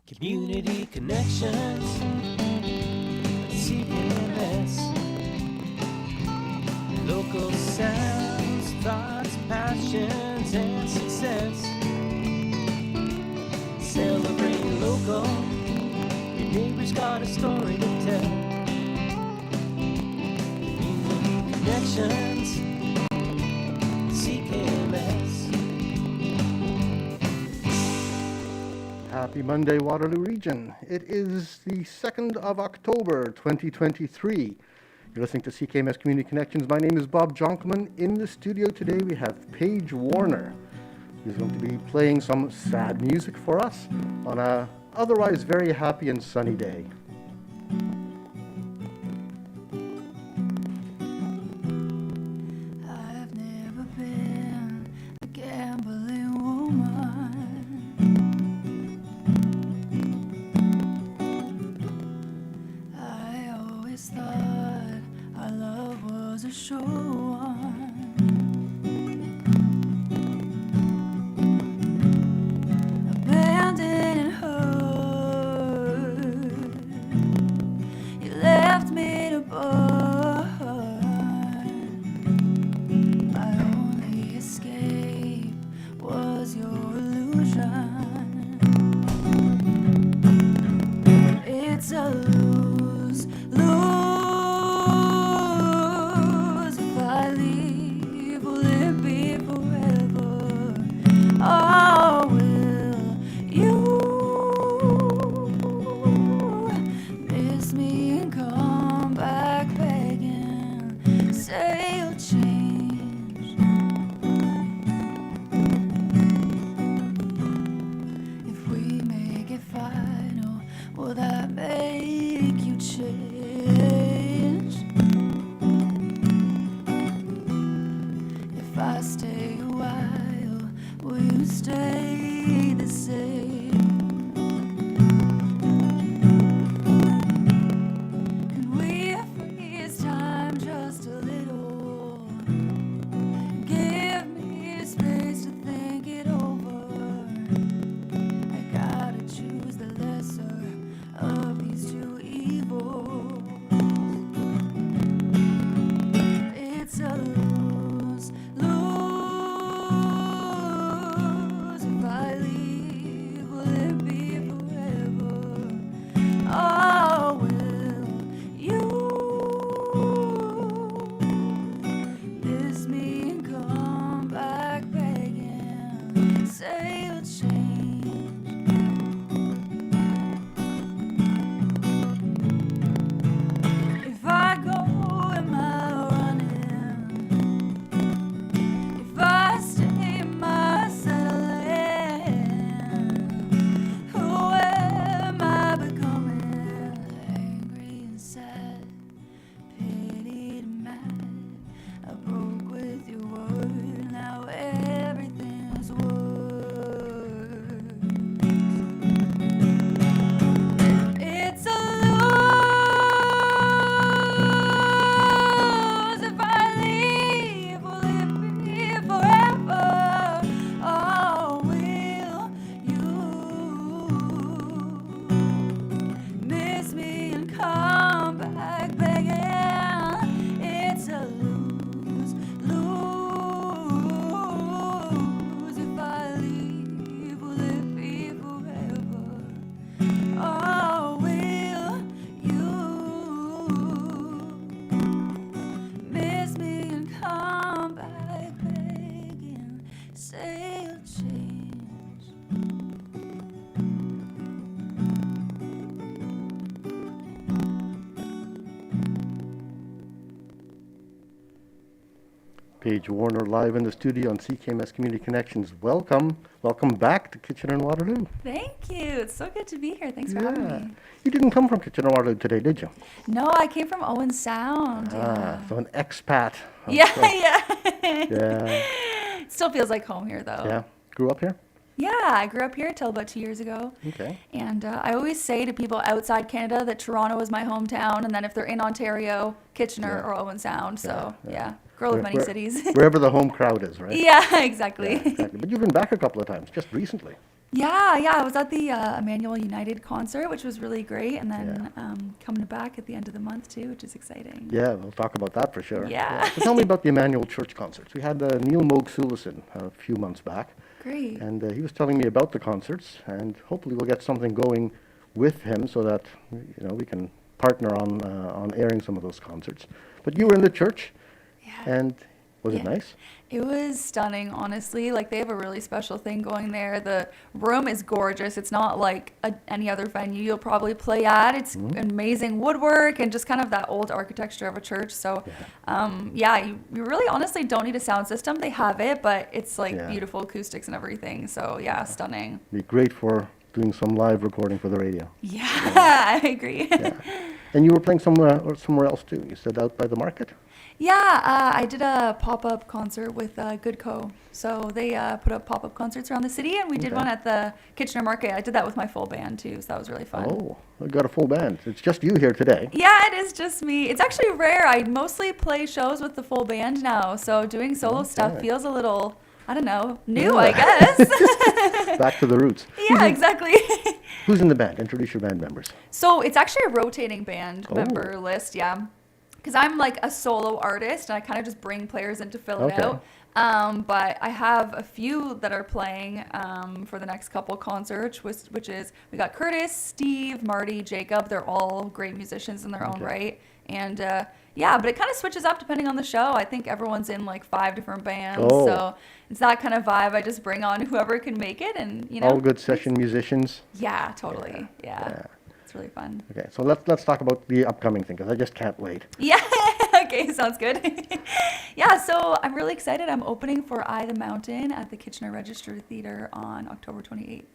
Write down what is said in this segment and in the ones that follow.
Community connections, CKMS, local sounds, thoughts, passions, and success. Celebrate local, your neighbor's got a story to tell. Community connections, CKMS. Happy Monday, Waterloo Region. It is the 2nd of October, 2023. You're listening to CKMS Community Connections. My name is Bob Jonkman. In the studio today, we have Paige Warner. She's going to be playing some sad music for us on a otherwise very happy and sunny day. I've never been a gambling woman. I always thought our love was a sure one. Abandoned and hurt, you left me to burn. My only escape was your illusion. It's a lose, lose. If I leave, will it be forever? Or will you miss me and come back begging? Say you'll change. If we make it final, will that make you change? If I stay a while, will you stay the same? Can we freeze time just a little? Give me space to think it over. I gotta choose the lesser of these two evils. It's a lose, lose. If I leave, will it be forever? Or will you miss me and come back begging? Say you'll change. If I go, am I running? If I stay, am I settling? Who am I becoming? Angry and sad, pitied and mad. I broke with your word, now everything's worse. It's a lose. If I leave, will it be forever? Or will you miss me and come back begging? It's a lose, lose. If I leave, will it be forever? Or will you miss me and come back begging? Say you'll change. Paige Warner live in the studio on CKMS Community Connections. Welcome. Welcome back to Kitchener and Waterloo. Thank you. It's so good to be here. Thanks for having me. You didn't come from Kitchener and Waterloo today, did you? No, I came from Owen Sound. So an expat. Yeah, Okay. yeah. Yeah. Still feels like home here, though. Yeah. Grew up here? Yeah, I grew up here till about 2 years ago. Okay. And I always say to people outside Canada that Toronto is my hometown, and then if they're in Ontario, Kitchener Yeah. or Owen Sound. So, Yeah, yeah. Girl of many cities. Wherever the home crowd is, right? Yeah, exactly. Yeah, exactly. But you've been back a couple of times, just recently. Yeah, I was at the Emmanuel United concert, which was really great, and then coming back at the end of the month too, which is exciting. Yeah, we'll talk about that for sure. Yeah. So tell me about the Emmanuel Church concerts. We had Neil Moog Sulison a few months back, Great. and he was telling me about the concerts, and hopefully we'll get something going with him so that we can partner on airing some of those concerts. But you were in the church, Yeah. and was it Yeah. nice? It was stunning, honestly. Like, they have a really special thing going there. The room is gorgeous. It's not like any other venue you'll probably play at. It's amazing woodwork and just kind of that old architecture of a church. So, you really honestly don't need a sound system. They have it, but it's like beautiful acoustics and everything. So, stunning. Be great for doing some live recording for the radio. Yeah, I agree. Yeah. And you were playing somewhere else too. You said out by the market? I did a pop-up concert with Good Co. So they put up pop-up concerts around the city, and we did one at the Kitchener Market. I did that with my full band too, so that was really fun. Oh, I got a full band. It's just you here today. Yeah, it is just me. It's actually rare. I mostly play shows with the full band now, so doing solo stuff feels a little, I don't know, new, I guess. Back to the roots. Yeah, exactly. Who's in the band? Introduce your band members. So it's actually a rotating band member list, because I'm like a solo artist, and I kind of just bring players in to fill it out. But I have a few that are playing for the next couple concerts, which is, we got Curtis, Steve, Marty, Jacob. They're all great musicians in their own right. And but it kind of switches up depending on the show. I think everyone's in like 5 different bands. So it's that kind of vibe. I just bring on whoever can make it, and all good session musicians. Yeah, totally. Yeah. It's really fun. Okay, so let's talk about the upcoming thing, because I just can't wait. Yeah. Okay, sounds good. So I'm really excited. I'm opening for I the Mountain at the Kitchener Register Theatre on October 28th.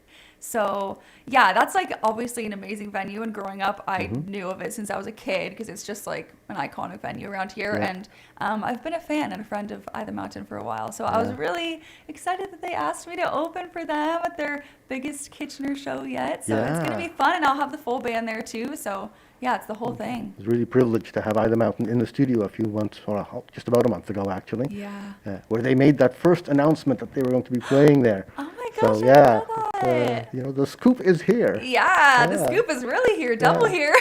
So that's like obviously an amazing venue, and growing up I knew of it since I was a kid, because it's just like an iconic venue around here. And I've been a fan and a friend of I the Mountain for a while, so I was really excited that they asked me to open for them at their biggest Kitchener show yet. So it's going to be fun, and I'll have the full band there too. So it's the whole thing. I was really privileged to have I the Mountain in the studio a few months, or just about a month ago actually. Where they made that first announcement that they were going to be playing there. Oh my gosh, so I love it. the scoop is here. The scoop is really here, double here.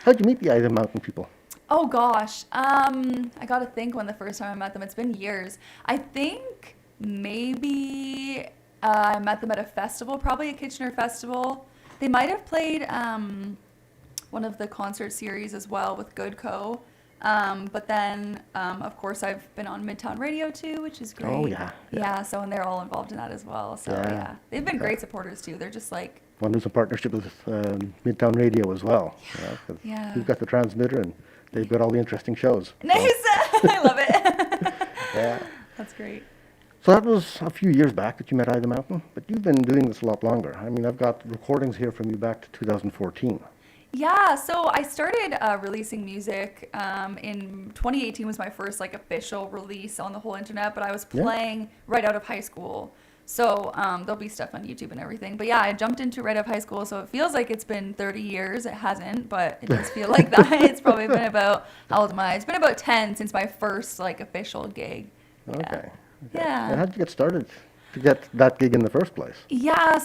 How'd you meet the I the Mountain people? Oh gosh, I gotta think when the first time I met them. It's been years. I think maybe I met them at a festival, probably a Kitchener festival. They might have played one of the concert series as well with Good Co. But then, of course, I've been on Midtown Radio too, which is great. Oh, yeah. So, and they're all involved in that as well. So, they've been great supporters too. They're just like... Want to do some partnership with Midtown Radio as well. We've got the transmitter, and they've got all the interesting shows. Nice! I love it. That's great. So that was a few years back that you met I the Mountain, but you've been doing this a lot longer. I mean, I've got recordings here from you back to 2014. So I started releasing music in 2018 was my first like official release on the whole internet, but I was playing right out of high school. So there'll be stuff on YouTube and everything. But I jumped into right out of high school, so it feels like it's been 30 years. It hasn't, but it does feel like that. It's probably been about, how old am I? It's been about 10 since my first like official gig. Okay. Yeah. And how'd you get started to get that gig in the first place?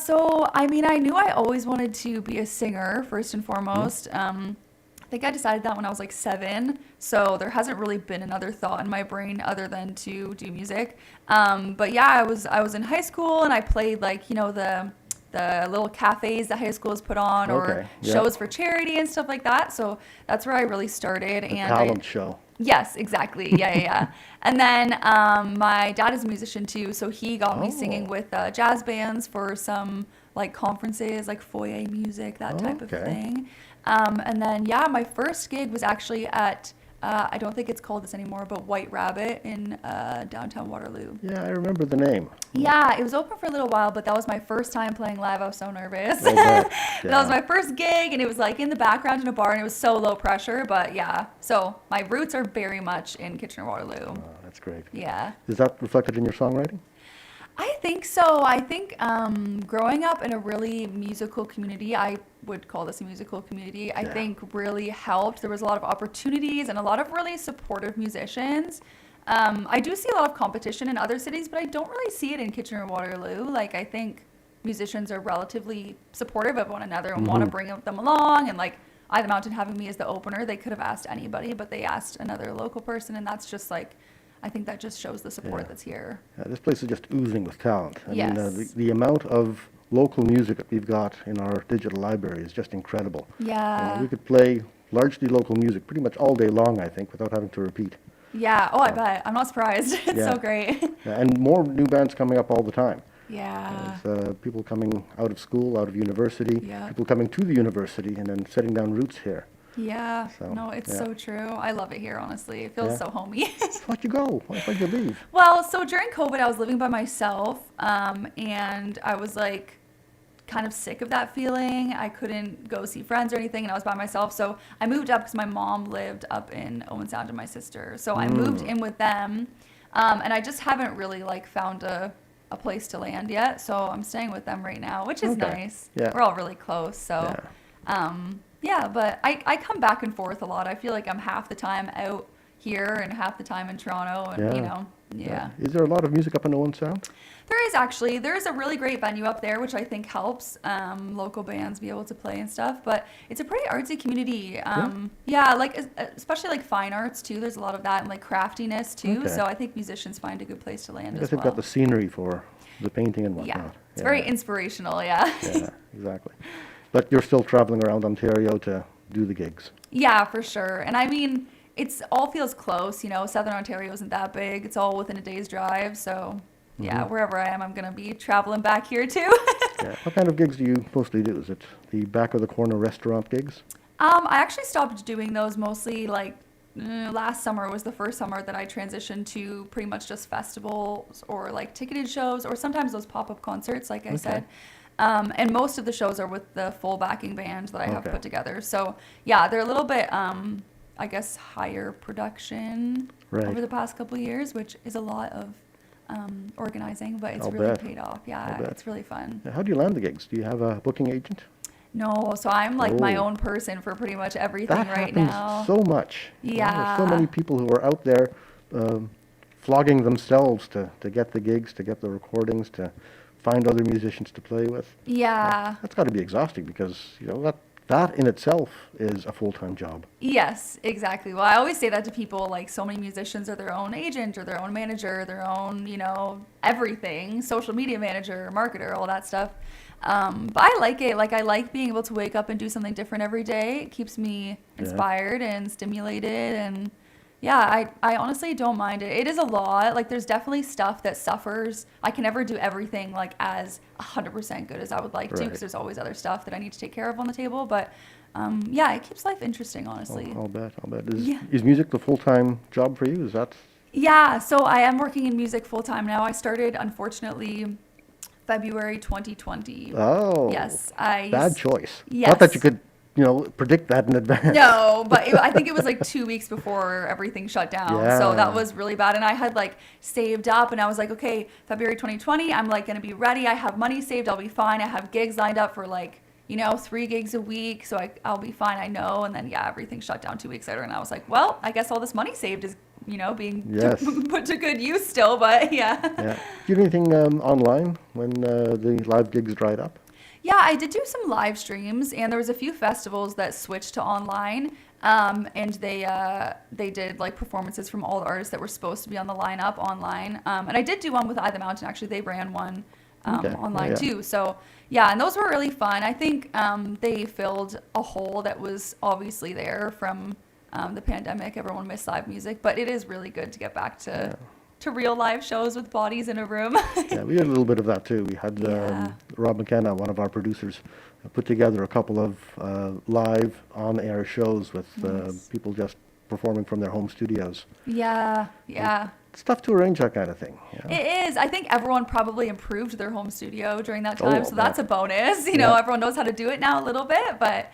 So I mean, I knew I always wanted to be a singer first and foremost. I think I decided that when I was like 7, so there hasn't really been another thought in my brain other than to do music. But I was in high school, and I played like the little cafes that high schools put on, or shows for charity and stuff like that. So that's where I really started. The talent show. Yes, exactly. Yeah. And then my dad is a musician too, so he got me singing with jazz bands for some like conferences, like foyer music, that type of thing. And then my first gig was actually at I don't think it's called this anymore, but White Rabbit in downtown Waterloo. Yeah, I remember the name. Yeah, it was open for a little while, but that was my first time playing live. I was so nervous. That was my first gig, and it was like in the background in a bar, and it was so low pressure. But so my roots are very much in Kitchener-Waterloo. Oh, that's great. Yeah. Is that reflected in your songwriting? I think so. I think growing up in a really musical community, I would call this a musical community, I think really helped. There was a lot of opportunities and a lot of really supportive musicians. I do see a lot of competition in other cities, but I don't really see it in Kitchener-Waterloo. Like, I think musicians are relatively supportive of one another and want to bring them along. And like I the Mountain having me as the opener, they could have asked anybody, but they asked another local person, and that's just like, I think that just shows the support that's here. This place is just oozing with talent. I Yes. mean, the amount of local music that we've got in our digital library is just incredible. Yeah. We could play largely local music pretty much all day long, I think, without having to repeat. Yeah. Oh, I bet. I'm not surprised. It's Yeah. so great. And more new bands coming up all the time. Yeah. There's people coming out of school, out of university, Yeah. people coming to the university and then setting down roots here. Yeah. So, No, it's yeah. so true. I love it here, honestly. It feels Yeah. so homey. Why'd you go? Why'd you leave? Well, so during COVID, I was living by myself, and I was like kind of sick of that feeling. I couldn't go see friends or anything, and I was by myself. So I moved up because my mom lived up in Owen Sound and my sister. So I moved in with them, and I just haven't really like found a place to land yet. So I'm staying with them right now, which is Okay. nice. Yeah. We're all really close. So, yeah, but I come back and forth a lot. I feel like I'm half the time out here and half the time in Toronto, and you know, yeah. Is there a lot of music up in Owen Sound? There is actually. There is a really great venue up there, which I think helps local bands be able to play and stuff. But it's a pretty artsy community. Yeah, like especially like fine arts too. There's a lot of that and like craftiness too. Okay. So I think musicians find a good place to I land guess as they've well. got the scenery for the painting and whatnot. Yeah, it's very inspirational. Yeah. Yeah, exactly. But you're still traveling around Ontario to do the gigs. Yeah, for sure. And I mean, it's all feels close. You know, Southern Ontario isn't that big. It's all within a day's drive. So. Yeah, wherever I am, I'm going to be traveling back here too. Yeah. What kind of gigs do you mostly do? Is it the back of the corner restaurant gigs? I actually stopped doing those mostly like last summer was the first summer that I transitioned to pretty much just festivals or like ticketed shows or sometimes those pop-up concerts, like I said. And most of the shows are with the full backing band that I have put together. So yeah, they're a little bit, I guess, higher production over the past couple of years, which is a lot of organizing, but it's really paid off. Yeah, it's really fun. How do you land the gigs? Do you have a booking agent? No, so I'm like my own person for pretty much everything That right happens now. so much. Yeah. There's so many people who are out there flogging themselves to get the gigs, to get the recordings, to find other musicians to play with. Yeah. That's got to be exhausting because, you know, that in itself is a full-time job. Yes, exactly. Well, I always say that to people, like so many musicians are their own agent or their own manager, their own, you know, everything, social media manager, marketer, all that stuff. But I like it. Like I like being able to wake up and do something different every day. It keeps me inspired and stimulated, and yeah, I honestly don't mind it. It is a lot. Like there's definitely stuff that suffers. I can never do everything like as 100% good as I would like to because there's always other stuff that I need to take care of on the table. But yeah, it keeps life interesting, honestly. I'll bet. Is music the full-time job for you? Is that? Yeah, so I am working in music full-time now. I started, unfortunately, February 2020. Oh. Yes. Bad choice. Yes. Not that you could, you know, predict that in advance. No, but I think it was like 2 weeks before everything shut down. So that was really bad. And I had like saved up and I was like, okay, February 2020, I'm like going to be ready. I have money saved. I'll be fine. I have gigs lined up for like, you know, 3 gigs a week. So I'll be fine. I know. And then, yeah, everything shut down 2 weeks later. And I was like, well, I guess all this money saved is, you know, being put to good use still. But yeah. Yeah. Do you do anything online when the live gigs dried up? Yeah, I did do some live streams, and there was a few festivals that switched to online, and they did like performances from all the artists that were supposed to be on the lineup online. And I did do one with I the Mountain. Actually, they ran one online too. So yeah, and those were really fun. I think they filled a hole that was obviously there from the pandemic. Everyone missed live music, but it is really good to get back to real live shows with bodies in a room. Yeah, we did a little bit of that too. We had Rob McKenna, one of our producers, put together a couple of live on-air shows with people just performing from their home studios. Yeah. It's tough to arrange that kind of thing. You know? It is. I think everyone probably improved their home studio during that time, so that's a bonus. You Yeah. know, everyone knows how to do it now a little bit, but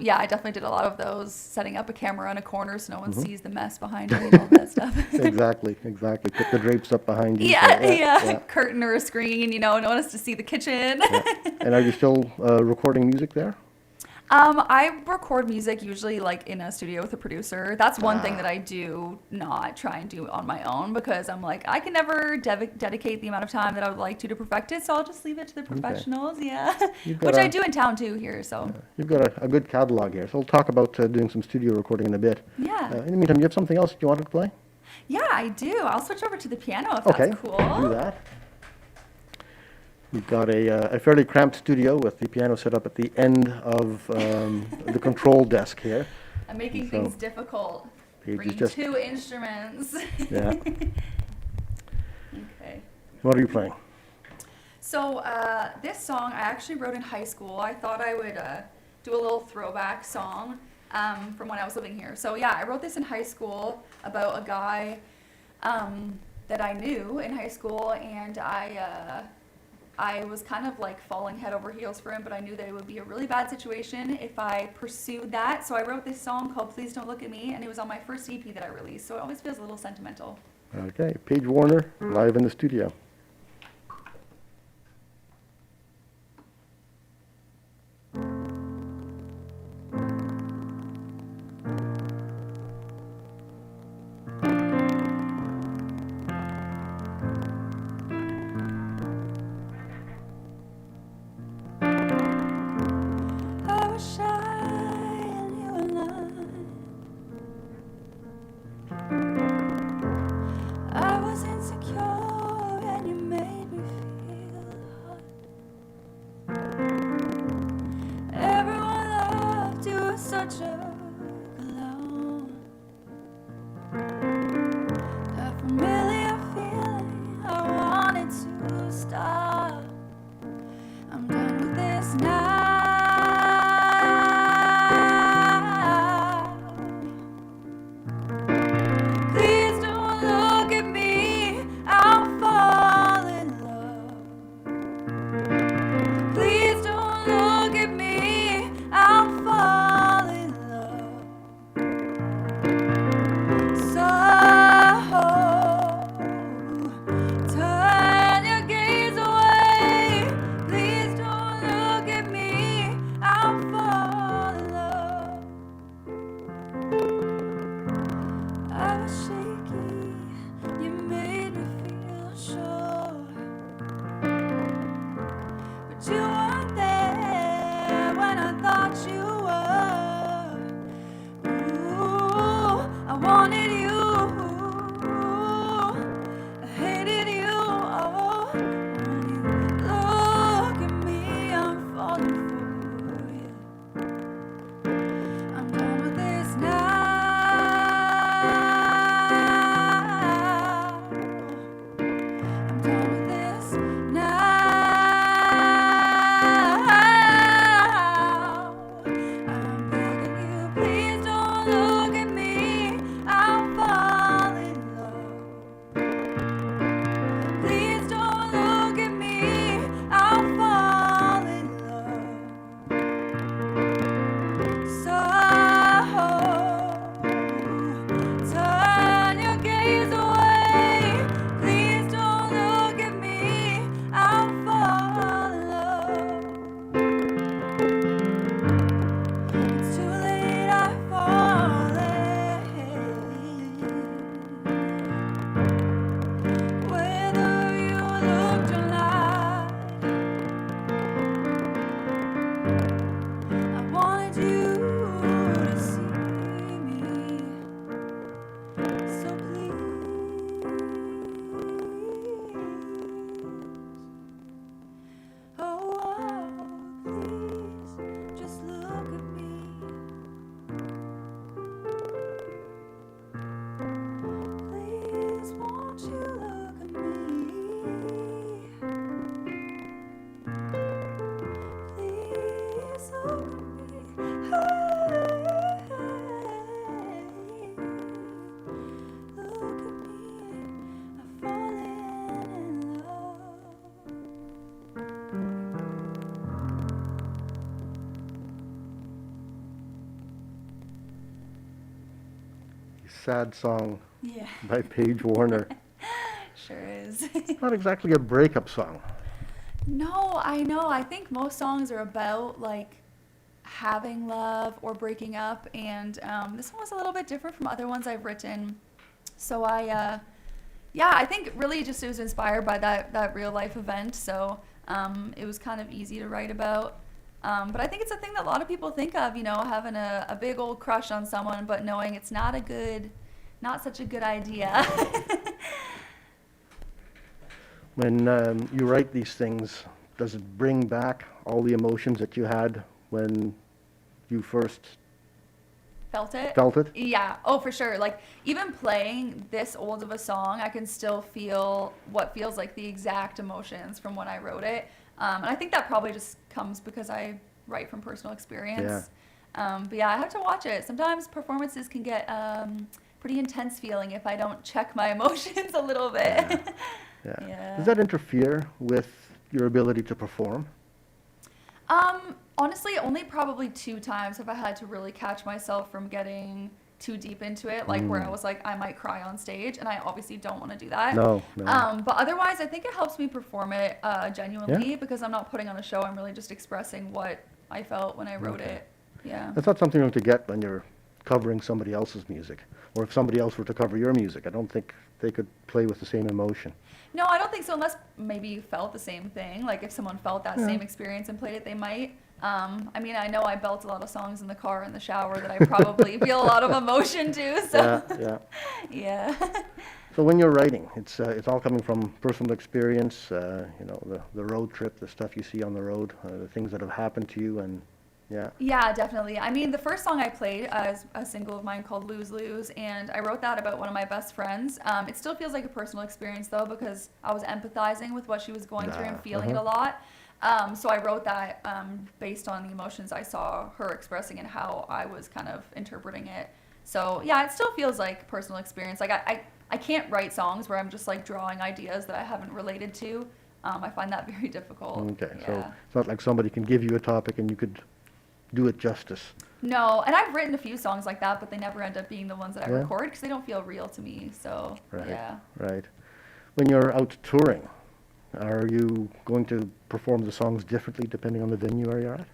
yeah, I definitely did a lot of those, setting up a camera in a corner so no one sees the mess behind me and all that stuff. Exactly. Put the drapes up behind you. Yeah. Curtain or a screen, you know, no one has to see the kitchen. And are you still recording music there? I record music usually like in a studio with a producer. That's one thing that I do not try and do on my own because I'm like, I can never dedicate the amount of time that I would like to perfect it, so I'll just leave it to the professionals, yeah. Which I do in town too here, so. You've got a good catalog here, so we'll talk about doing some studio recording in a bit. Yeah. In the meantime, do you have something else you wanted to play? Yeah, I do. I'll switch over to the piano if Okay, that's cool. do that. We've got a fairly cramped studio with the piano set up at the end of the control desk here. I'm making things difficult. Paige is Bringing just- 2 instruments. Yeah. Okay. What are you playing? So this song I actually wrote in high school. I thought I would do a little throwback song from when I was living here. So yeah, I wrote this in high school about a guy that I knew in high school, and I was kind of like falling head over heels for him, but I knew that it would be a really bad situation if I pursued that. So I wrote this song called Please Don't Look at Me, and it was on my first EP that I released, so it always feels a little sentimental. Okay, Paige Warner, live in the studio. I was shy and you were not. I was insecure and you made me feel hot. Everyone loved you, were such a clown. A familiar feeling, I wanted to stop. I'm done with this now. Please don't look at me, I'll fall in love. Please don't look at me, I'll fall in love. So turn your gaze away. Please don't look at me, I'll fall in love. I was shaky, you made me feel sure, but you weren't there when I thought you were. Ooh, I wanted you, I hated you. Oh, when you look at me, I'm falling for you. I'm done with this now. I'm done with this now. I'm begging you, please don't look at me. I'll fall in love. Please don't look at me. I'll fall in love. So turn your gaze away. Please don't look at me. I'll fall in love. It's too late, I've fallen. Whether you looked or not, I wanted you to see me. So please, oh, please, just look at me. Please, won't you look at me? Please look at me. Look at me. I've fallen in love. Sad song Yeah, by Paige Warner. sure is. Not exactly a breakup song. No, I know. I think most songs are about like having love or breaking up, and this one was a little bit different from other ones I've written. So I think really just it was inspired by that real life event. So it was kind of easy to write about. But I think it's a thing that a lot of people think of, having a big old crush on someone, but knowing it's not such a good idea. When you write these things, does it bring back all the emotions that you had when you first Felt it? felt it? Yeah. Oh, for sure. Like, even playing this old of a song, I can still feel what feels like the exact emotions from when I wrote it. And I think that probably just comes because I write from personal experience. But yeah, I have to watch it. Sometimes performances can get pretty intense feeling if I don't check my emotions a little bit. Yeah. Yeah. Does that interfere with your ability to perform? Honestly, only probably 2 times have I had to really catch myself from getting too deep into it, like where I was like, I might cry on stage, and I obviously don't want to do that. No. But otherwise, I think it helps me perform it genuinely because I'm not putting on a show. I'm really just expressing what I felt when I wrote it. Yeah. That's not something you have to get when you're covering somebody else's music, or if somebody else were to cover your music. I don't think they could play with the same emotion. No, I don't think so, unless maybe you felt the same thing. Like if someone felt that same experience and played it, they might. I mean, I know I belt a lot of songs in the car, in the shower that I probably feel a lot of emotion to. So yeah. So when you're writing, it's all coming from personal experience. The road trip, the stuff you see on the road, the things that have happened to you, and Yeah, definitely. I mean, the first song I played is a single of mine called Lose Lose, and I wrote that about one of my best friends. It still feels like a personal experience, though, because I was empathizing with what she was going through and feeling it a lot. So I wrote that based on the emotions I saw her expressing and how I was kind of interpreting it. So, yeah, it still feels like personal experience. Like, I can't write songs where I'm just, like, drawing ideas that I haven't related to. I find that very difficult. Okay, Yeah. so it's not like somebody can give you a topic and you could do it justice. No, and I've written a few songs like that, but they never end up being the ones that I record because they don't feel real to me. So, yeah. Right. When you're out touring, are you going to perform the songs differently depending on the venue where you're at?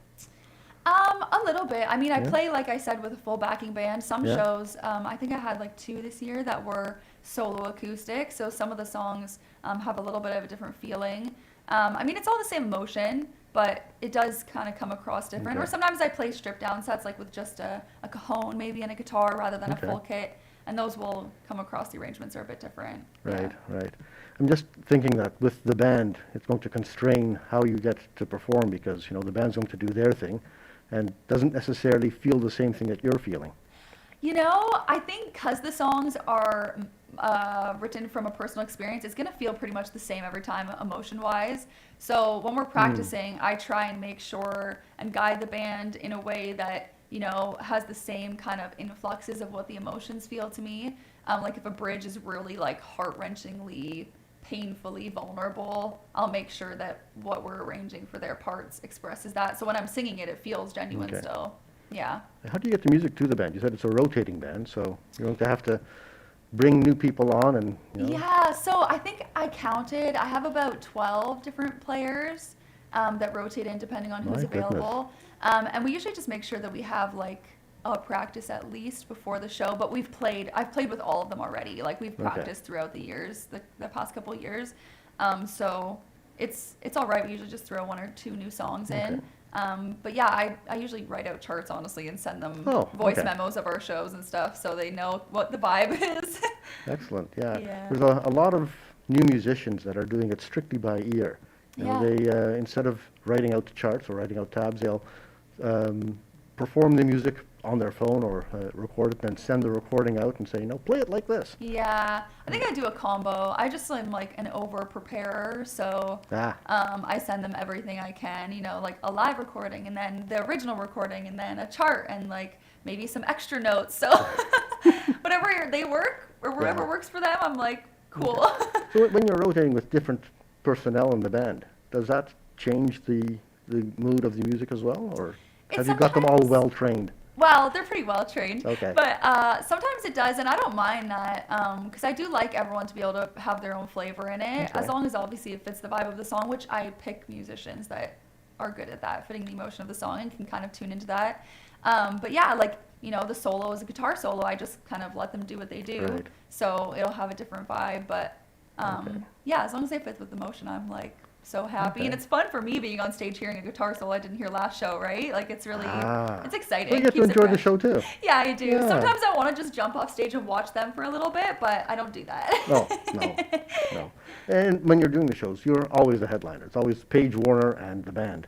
A little bit. I mean, I play, like I said, with a full backing band. Some Yeah. shows, I think I had like 2 this year that were solo acoustic. So some of the songs have a little bit of a different feeling. I mean, it's all the same emotion, but it does kind of come across different. Okay. Or sometimes I play stripped down sets, like with just a cajon maybe and a guitar rather than a full kit. And those will come across, the arrangements are a bit different. Right, Yeah. right. I'm just thinking that with the band, it's going to constrain how you get to perform because, the band's going to do their thing and doesn't necessarily feel the same thing that you're feeling. I think because the songs are written from a personal experience, it's going to feel pretty much the same every time emotion-wise. So when we're practicing, I try and make sure and guide the band in a way that, has the same kind of influxes of what the emotions feel to me. Like if a bridge is really like heart-wrenchingly, painfully vulnerable, I'll make sure that what we're arranging for their parts expresses that. So when I'm singing it, it feels genuine still. Yeah. How do you get the music to the band? You said it's a rotating band, so you're going to have to bring new people on and, Yeah, so I think I counted, I have about 12 different players that rotate in depending on who's My goodness. available. And we usually just make sure that we have like a practice at least before the show, but I've played with all of them already. Like we've practiced throughout the years, the past couple of years. So it's all right. We usually just throw 1 or 2 new songs in. But yeah, I usually write out charts, honestly, and send them voice memos of our shows and stuff so they know what the vibe is. Excellent, yeah. Yeah. There's a lot of new musicians that are doing it strictly by ear. They, instead of writing out the charts or writing out tabs, they'll perform the music on their phone or record it and then send the recording out and say, play it like this. Yeah, I think I do a combo. I just am like an over-preparer, so I send them everything I can, like a live recording and then the original recording and then a chart and like maybe some extra notes. So whatever they work or whatever works for them, I'm like, cool. Okay. So when you're rotating with different personnel in the band, does that change the mood of the music as well? Or have you got them all well trained? Well, they're pretty well trained. Okay. But sometimes it does, and I don't mind that because I do like everyone to be able to have their own flavor in it, as long as obviously it fits the vibe of the song, which I pick musicians that are good at that, fitting the emotion of the song and can kind of tune into that. But yeah, like, you know, the solo is a guitar solo. I just kind of let them do what they do. Right. So it'll have a different vibe. But Okay. yeah, as long as they fit with the motion, I'm like so happy. And Okay. it's fun for me being on stage hearing a guitar solo I didn't hear last show, right? Like it's really, it's exciting. So you get to Keeps it enjoy the fresh. show too. Yeah, I do. Yeah. Sometimes I want to just jump off stage and watch them for a little bit, but I don't do that. No, no, no. And when you're doing the shows, you're always the headliner. It's always Paige Warner and the band.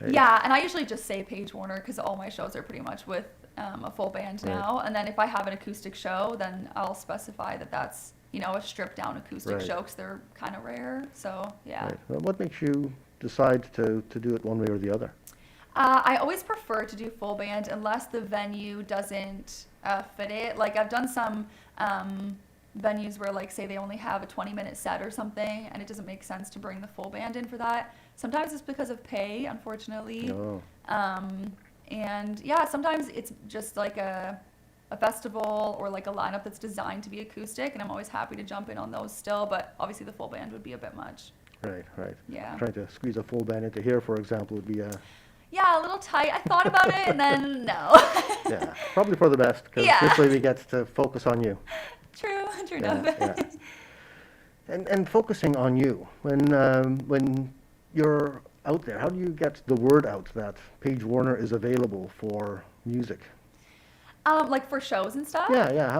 Right? Yeah, and I usually just say Paige Warner because all my shows are pretty much with a full band Right. now. And then if I have an acoustic show, then I'll specify that that's, you know, a stripped down acoustic Right. show because they're kind of rare. So yeah. Right. Well, what makes you decide to do it one way or the other? I always prefer to do full band unless the venue doesn't fit it. Like I've done some venues where, like, say they only have a 20-minute set or something, and it doesn't make sense to bring the full band in for that. Sometimes it's because of pay, unfortunately. Oh, And yeah, sometimes it's just like a festival or like a lineup that's designed to be acoustic, and I'm always happy to jump in on those still. But obviously the full band would be a bit much. right, right. Yeah. Trying to squeeze a full band into here, for example, would be Yeah, a little tight. I thought about it, and then no. yeah, probably for the best, because Yeah. this way we get to focus on you. True Yeah, enough. yeah. And focusing on you, when you're out there, how do you get the word out that Paige Warner is available for music? Like for shows and stuff? Yeah, yeah.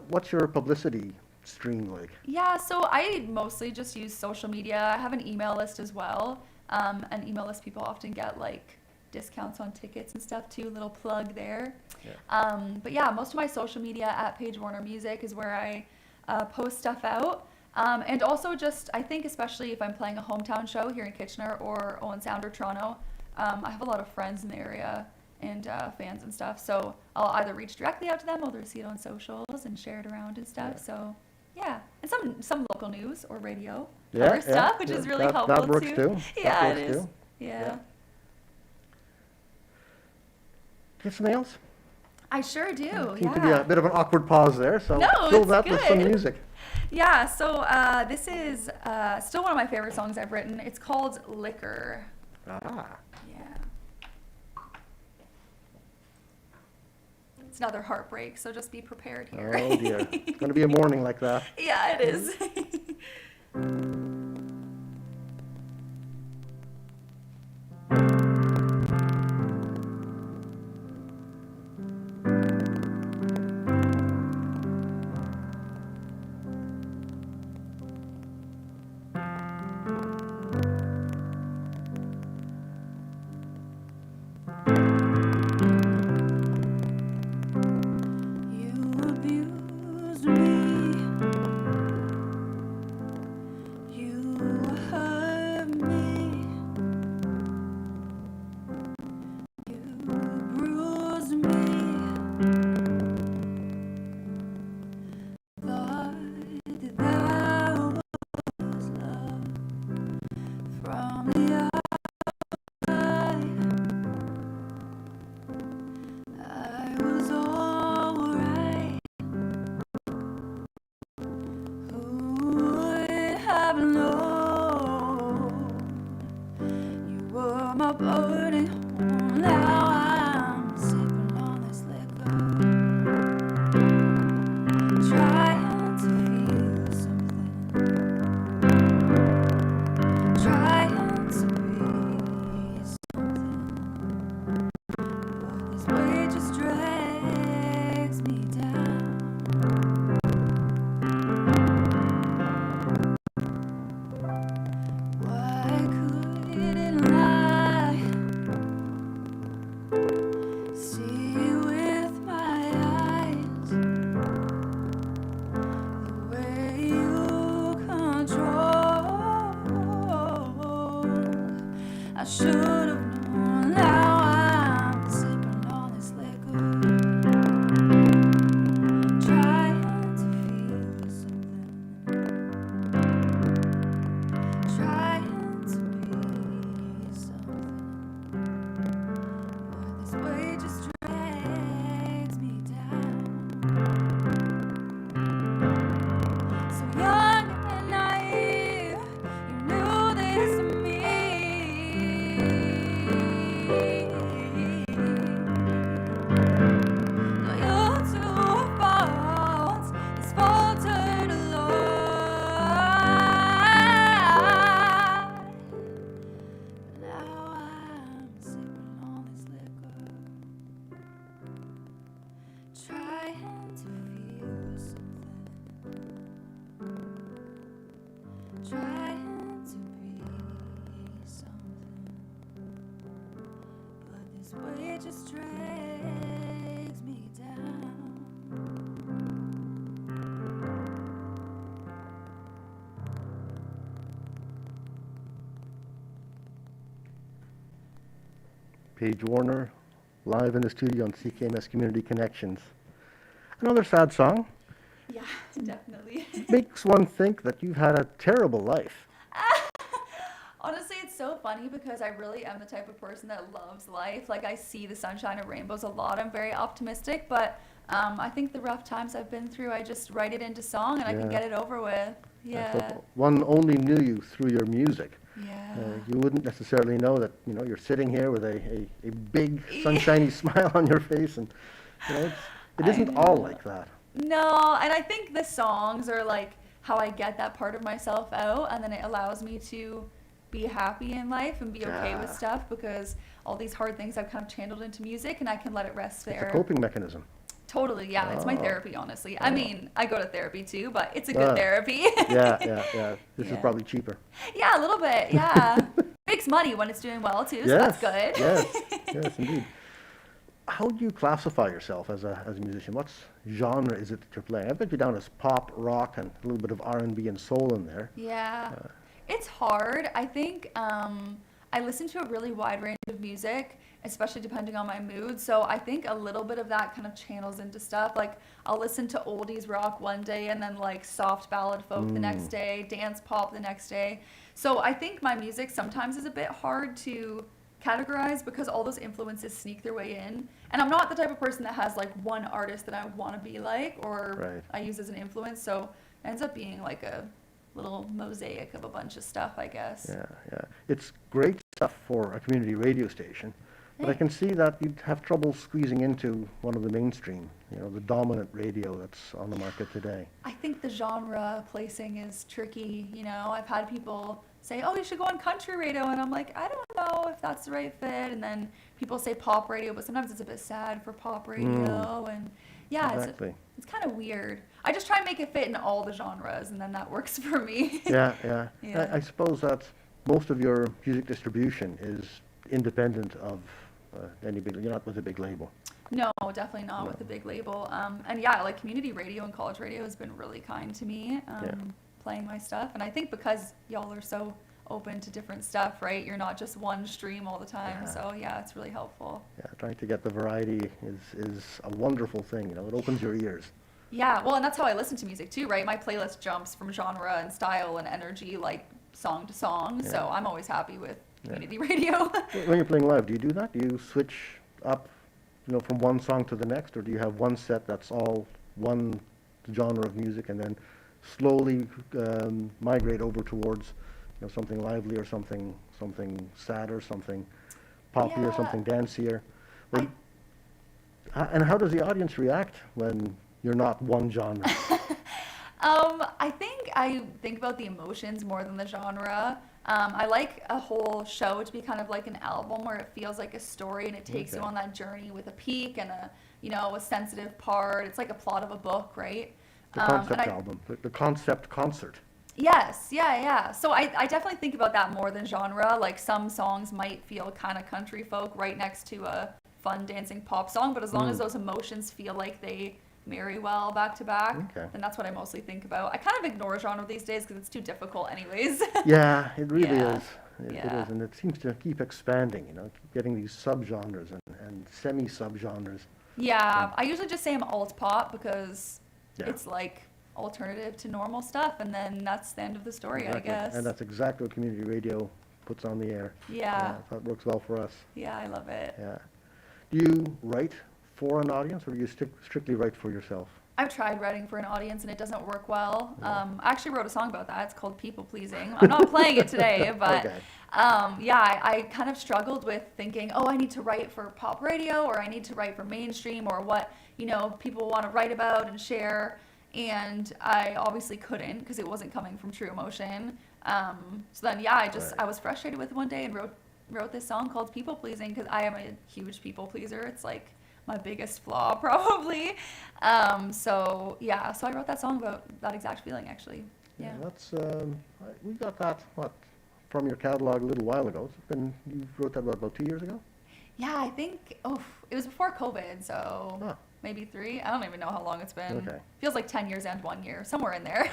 What's your publicity stream like? Yeah, so I mostly just use social media. I have an email list as well. And email list people often get like discounts on tickets and stuff too. Little plug there. Yeah. But yeah, most of my social media at Paige Warner Music is where I post stuff out. And also just, I think especially if I'm playing a hometown show here in Kitchener or Owen Sound or Toronto, I have a lot of friends in the area and fans and stuff. So I'll either reach directly out to them or they'll see it on socials and share it around and stuff. Yeah. So yeah, and some local news or radio Yeah, cover yeah, stuff, which yeah. is really That helpful works too. too. Yeah, That it works is. too. Yeah. Yeah. Get something else? I sure do. Seemed to be a bit of an awkward pause there, so No, fill it's that with some good. music. Yeah, so this is still one of my favorite songs I've written. It's called Liquor. Ah. Yeah. It's another heartbreak, so just be prepared here. Oh dear. It's going to be a morning like that. Yeah, it is. You abused me. Trying to feel something, trying to be something, but this weight just drags me down. Paige Warner, live in the studio on CKMS Community Connections. Another sad song. Yeah, definitely. Makes one think that you've had a terrible life. Honestly, it's so funny because I really am the type of person that loves life. Like, I see the sunshine and rainbows a lot. I'm very optimistic, but I think the rough times I've been through, I just write it into song and I can Yeah. get it over with. I Yeah. thought one only knew you through your music. Yeah. You wouldn't necessarily know that, you're sitting here with a big sunshiny smile on your face, and it I isn't all know. like that. No, and I think the songs are like how I get that part of myself out, and then it allows me to be happy in life and be okay with Yeah. stuff, because all these hard things I've kind of channeled into music and I can let it rest It's there. a coping mechanism. Totally, yeah. It's my Oh. therapy, honestly. Oh. I mean, I go to therapy too, but it's a good Ah. therapy. Yeah. This is Yeah. probably cheaper. Yeah, a little bit, yeah. Makes money when it's doing well too, so that's good. Yes, indeed. How do you classify yourself as a musician? What genre is it that you're playing? I bet you down as pop, rock, and a little bit of R&B and soul in there. Yeah. It's hard. I think I listen to a really wide range of music, especially depending on my mood. So I think a little bit of that kind of channels into stuff. Like, I'll listen to oldies rock one day and then like soft ballad folk the next day, dance pop the next day. So I think my music sometimes is a bit hard to categorize because all those influences sneak their way in. And I'm not the type of person that has like one artist that I want to be like or Right. I use as an influence. So it ends up being like a little mosaic of a bunch of stuff, I guess. Yeah. It's great stuff for a community radio station, but I Hey. can see that you'd have trouble squeezing into one of the mainstream, the dominant radio that's on the market today. I think the genre placing is tricky. I've had people say, oh, you should go on country radio. And I'm like, I don't know if that's the right fit. And then people say pop radio, but sometimes it's a bit sad for pop radio. And yeah, Exactly. it's kind of weird. I just try and make it fit in all the genres, and then that works for me. Yeah. Yeah. I suppose that most of your music distribution is independent of any big, you're not with a big label. No, definitely not with a big label. And yeah, like community radio and college radio has been really kind to me, playing my stuff. And I think because y'all are so open to different stuff, right? You're not just one stream all the time. Yeah. So yeah, it's really helpful. Yeah, trying to get the variety is a wonderful thing, it opens your ears. Yeah, well, and that's how I listen to music too, right? My playlist jumps from genre and style and energy, like song to song. Yeah. So I'm always happy with community radio. When you're playing live, do you do that? Do you switch up, from one song to the next, or do you have one set that's all one genre of music and then slowly migrate over towards, something lively or something sadder, something poppier, Yeah. something dancier? And how does the audience react when you're not one genre? I think about the emotions more than the genre. I like a whole show to be kind of like an album where it feels like a story and it takes you Okay. on that journey with a peak and a sensitive part. It's like a plot of a book, right? The And concept album, the concept concert. Yes, yeah. So I definitely think about that more than genre. Like, some songs might feel kind of country folk right next to a fun dancing pop song, but as long as those emotions feel like they marry well back to back, Okay. then that's what I mostly think about. I kind of ignore genre these days because it's too difficult anyways. Yeah, it really Yeah. is. It Yeah. is, and it seems to keep expanding, keep getting these subgenres and semi-subgenres. Yeah, I usually just say I'm alt pop because Yeah. it's like alternative to normal stuff, and then that's the end of the story, Exactly. I guess. And that's exactly what community radio puts on the air. Yeah. That works well for us. Yeah, I love it. Yeah. Do you write for an audience, or do you strictly write for yourself? I've tried writing for an audience and it doesn't work well. I actually wrote a song about that. It's called People Pleasing. I'm not playing it today, but Okay. I kind of struggled with thinking, oh, I need to write for pop radio, or I need to write for mainstream, or what, people want to write about and share. And I obviously couldn't because it wasn't coming from true emotion. So then, I was frustrated with it one day and wrote this song called People Pleasing because I am a huge people pleaser. It's like my biggest flaw probably. So yeah, so I wrote that song about that exact feeling actually. Yeah. That's we got that from your catalog a little while ago. You wrote that about 2 years ago. Yeah, I think it was before COVID, so Ah. maybe 3. I don't even know how long it's been. Okay. Feels like 10 years and 1 year, somewhere in there.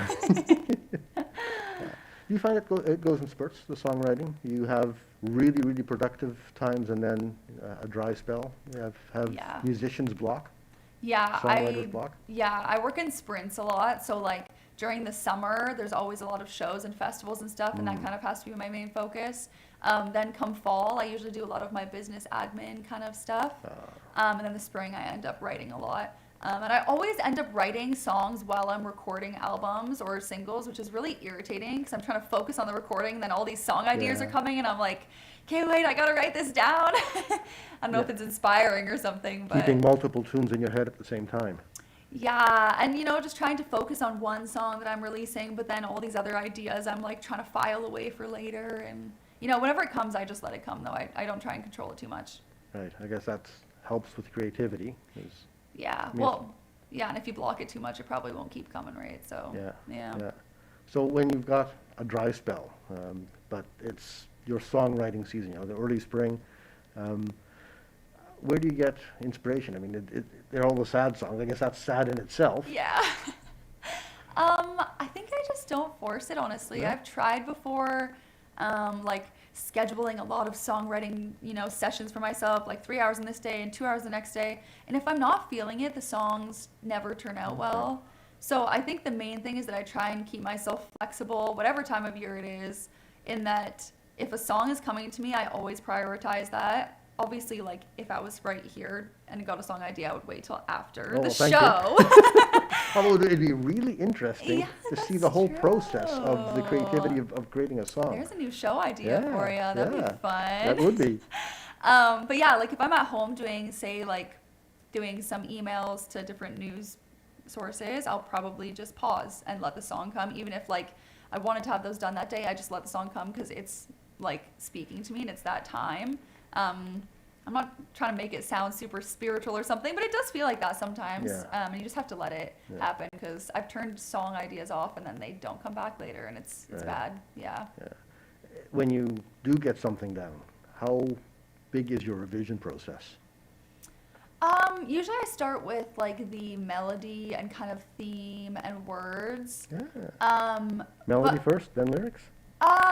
Do you find it goes in spurts, the songwriting? You have really, really productive times and then a dry spell? You have Yeah. musicians block? Yeah, Songwriters block? Yeah, I work in sprints a lot, so like during the summer, there's always a lot of shows and festivals and stuff, and that kind of has to be my main focus. Then come fall, I usually do a lot of my business admin kind of stuff. And then the spring, I end up writing a lot. And I always end up writing songs while I'm recording albums or singles, which is really irritating because I'm trying to focus on the recording, and then all these song ideas Yeah. are coming, and I'm like, okay, wait, I gotta write this down. I don't know if Yeah. it's inspiring or something, but Keeping multiple tunes in your head at the same time. yeah, and just trying to focus on one song that I'm releasing, but then all these other ideas I'm like trying to file away for later, and whenever it comes, I just let it come though. I don't try and control it too much. Right. I guess that helps with creativity. Yeah, mean, well, yeah, and if you block it too much, it probably won't keep coming, right? So Yeah. So when you've got a dry spell, but it's your songwriting season, the early spring, where do you get inspiration? I mean, they're all the sad songs. I guess that's sad in itself. Yeah. I think I just don't force it, honestly. Yeah. I've tried before, like scheduling a lot of songwriting, sessions for myself, like 3 hours in this day and 2 hours the next day. And if I'm not feeling it, the songs never turn out well. So I think the main thing is that I try and keep myself flexible, whatever time of year it is, in that if a song is coming to me, I always prioritize that. Obviously, like if I was right here and got a song idea, I would wait till after the thank you. show. Although it'd be really interesting Yeah, to see that's the whole process of the true. creativity of creating a song. There's a new show idea for you. That'd be fun. That would be. But yeah, like if I'm at home doing some emails to different news sources, I'll probably just pause and let the song come. Even if like I wanted to have those done that day, I just let the song come because it's like speaking to me and it's that time. I'm not trying to make it sound super spiritual or something, but it does feel like that sometimes. Yeah. And you just have to let it happen because I've turned song ideas off and then they don't come back later and it's Right. bad. Yeah. When you do get something down, how big is your revision process? Usually I start with like the melody and kind of theme and words. Yeah. Melody but- first, then lyrics?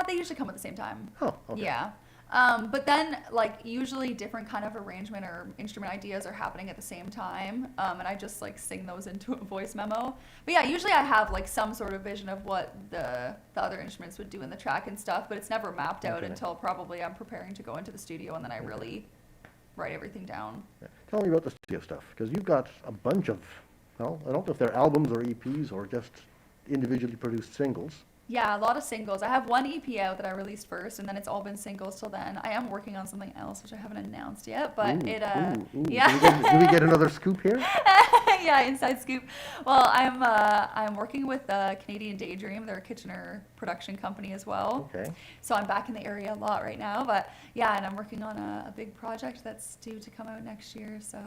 They usually come at the same time. Oh, okay. Yeah. But then like usually different kind of arrangement or instrument ideas are happening at the same time. And I just like sing those into a voice memo. But yeah, usually I have like some sort of vision of what the other instruments would do in the track and stuff, but it's never mapped out Okay. until probably I'm preparing to go into the studio and then I really write everything down. Yeah. Tell me about the studio stuff, because you've got a bunch of, well, I don't know if they're albums or EPs or just individually produced singles. Yeah, a lot of singles. I have one EP out that I released first, and then it's all been singles till then. I am working on something else, which I haven't announced yet, but yeah. Do we get another scoop here? Yeah, inside scoop. Well, I'm working with Canadian Daydream. They're a Kitchener production company as well. Okay. So I'm back in the area a lot right now, but yeah, and I'm working on a big project that's due to come out next year. So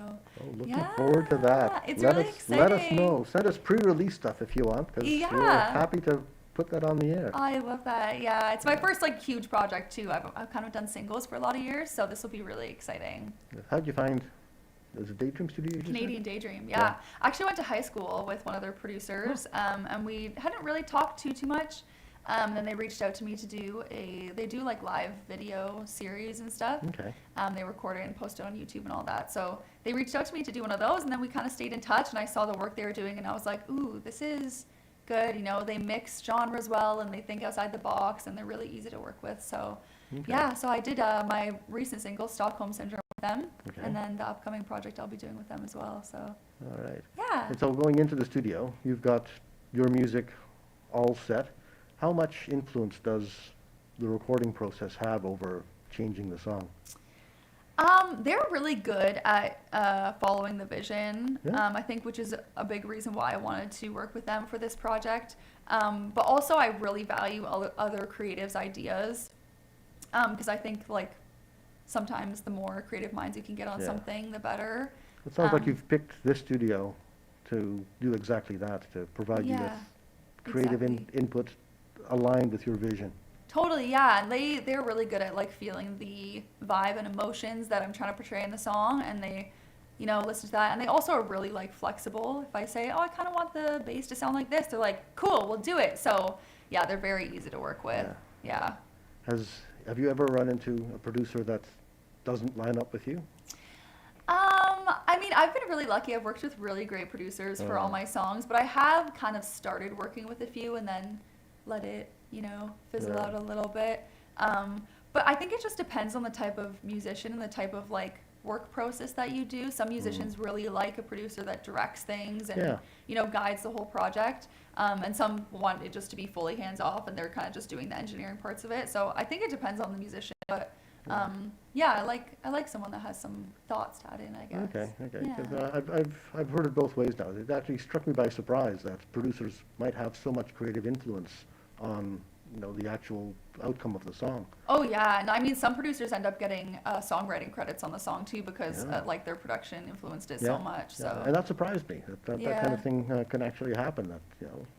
Looking forward to that. It's let really us let us exciting. know. Send us pre-release stuff if you want, because we're Yeah. happy to put that on the air. I love that. Yeah, it's my first like huge project too. I've kind of done singles for a lot of years, so this will be really exciting. How'd you find? Is it Daydream Studio? You said? Canadian Daydream, Yeah. yeah. I actually went to high school with one of their producers, and we hadn't really talked too much. Then they reached out to me to they do like live video series and stuff. Okay. They record it and post it on YouTube and all that. So they reached out to me to do one of those, and then we kind of stayed in touch, and I saw the work they were doing, and I was like, ooh, this is good. They mix genres well, and they think outside the box, and they're really easy to work with. So Okay. yeah, so I did my recent single, Stockholm Syndrome, with them, Okay. and then the upcoming project I'll be doing with them as well. So All right. yeah. And so going into the studio, you've got your music all set. How much influence does the recording process have over changing the song? They're really good at following the vision, Yeah. I think, which is a big reason why I wanted to work with them for this project. But also I really value other creatives' ideas, because I think like sometimes the more creative minds you can get on Yeah. something, the better. It sounds like you've picked this studio to do exactly that, to provide you with Yeah, creative exactly. input aligned with your vision. Totally, yeah. And they're really good at like feeling the vibe and emotions that I'm trying to portray in the song, and they, listen to that. And they also are really like flexible. If I say, oh, I kind of want the bass to sound like this, they're like, cool, we'll do it. So yeah, they're very easy to work with. Yeah. Yeah. Have you ever run into a producer that doesn't line up with you? I mean, I've been really lucky. I've worked with really great producers for all my songs, but I have kind of started working with a few and then let it, fizzle Yeah. out a little bit. But I think it just depends on the type of musician and the type of like work process that you do. Some musicians really like a producer that directs things and, Yeah. guides the whole project. And some want it just to be fully hands off and they're kind of just doing the engineering parts of it. So I think it depends on the musician, but yeah, I like someone that has some thoughts to add in, I guess. Okay. Yeah. 'Cause, I've heard it both ways now. It actually struck me by surprise that producers might have so much creative influence on, the actual outcome of the song. Oh yeah, and I mean some producers end up getting songwriting credits on the song too because Yeah. like their production influenced it so much. So And that surprised me, that kind Yeah. of thing can actually happen, that,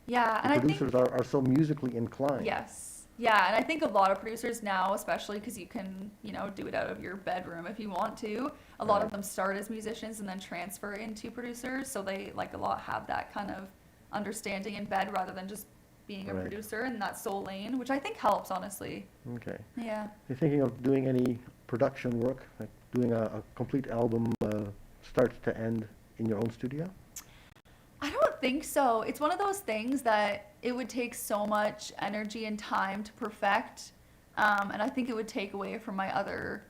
yeah, the and I think producers are so musically inclined. yes. Yeah, and I think a lot of producers now, especially because you can, do it out of your bedroom if you want to. A lot of Right. them start as musicians and then transfer into producers, so they like a lot have that kind of understanding in bed rather than just being a Right. producer in that sole lane, which I think helps honestly. Okay. Yeah. You thinking of doing any production work, like doing a complete album, start to end, in your own studio? I don't think so. It's one of those things that it would take so much energy and time to perfect. And I think it would take away from my other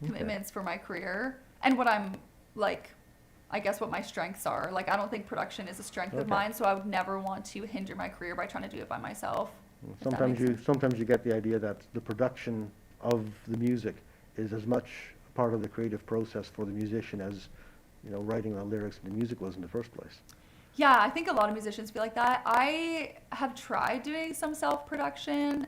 commitments for my career and what I'm like, I guess what my strengths are. Like, I don't think production is a strength of Okay. mine, so I would never want to hinder my career by trying to do it by myself. if that Sometimes makes sense. sometimes you get the idea that the production of the music is as much part of the creative process for the musician as, writing the lyrics and the music was in the first place. Yeah, I think a lot of musicians feel like that. I have tried doing some self-production,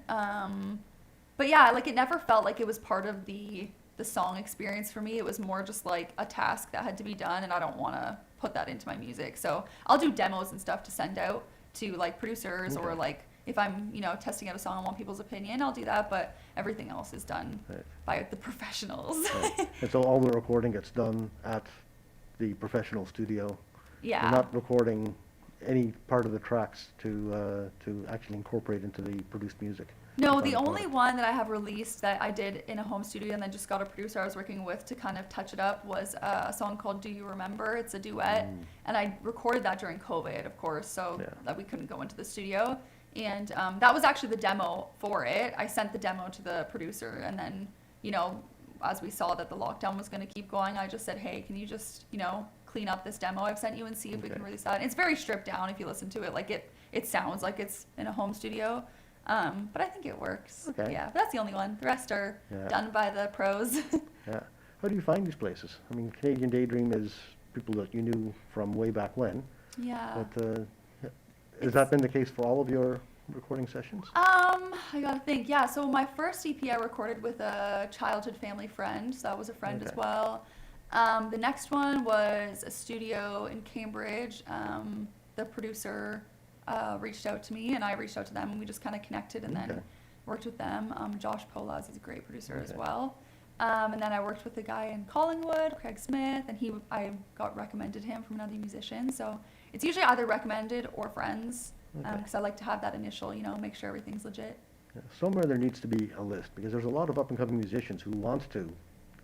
but yeah, like it never felt like it was part of the song experience for me. It was more just like a task that had to be done, and I don't want to put that into my music. So I'll do demos and stuff to send out to like producers or Okay. like if I'm, testing out a song and want people's opinion, I'll do that. But everything else is done Right. by the professionals. Right. And so all the recording gets done at the professional studio. Yeah. You're not recording any part of the tracks to actually incorporate into the produced music. No, on the only product. one that I have released that I did in a home studio and then just got a producer I was working with to kind of touch it up was a song called Do You Remember? It's a duet. And I recorded that during COVID, of course, so Yeah. that we couldn't go into the studio. And that was actually the demo for it. I sent the demo to the producer and then, as we saw that the lockdown was going to keep going, I just said, hey, can you just, clean up this demo I've sent you and see if we can Okay. release that. And it's very stripped down if you listen to it. Like it sounds like it's in a home studio. But I think it works. Okay. Yeah, but that's the only one. The rest are Yeah. done by the pros. Yeah. How do you find these places? I mean, Canadian Daydream is people that you knew from way back when. Yeah. But has that been the case for all of your recording sessions? I gotta think. Yeah, so my first EP I recorded with a childhood family friend, so that was a friend as Okay. well. The next one was a studio in Cambridge. The producer reached out to me and I reached out to them and we just kind of connected and Okay. then worked with them. Josh Polaz is a great producer as Okay. well. And then I worked with a guy in Collingwood, Craig Smith, and I got recommended him from another musician. So it's usually either recommended or friends, Okay. because I like to have that initial, make sure everything's legit. Yeah. Somewhere there needs to be a list, because there's a lot of up-and-coming musicians who want to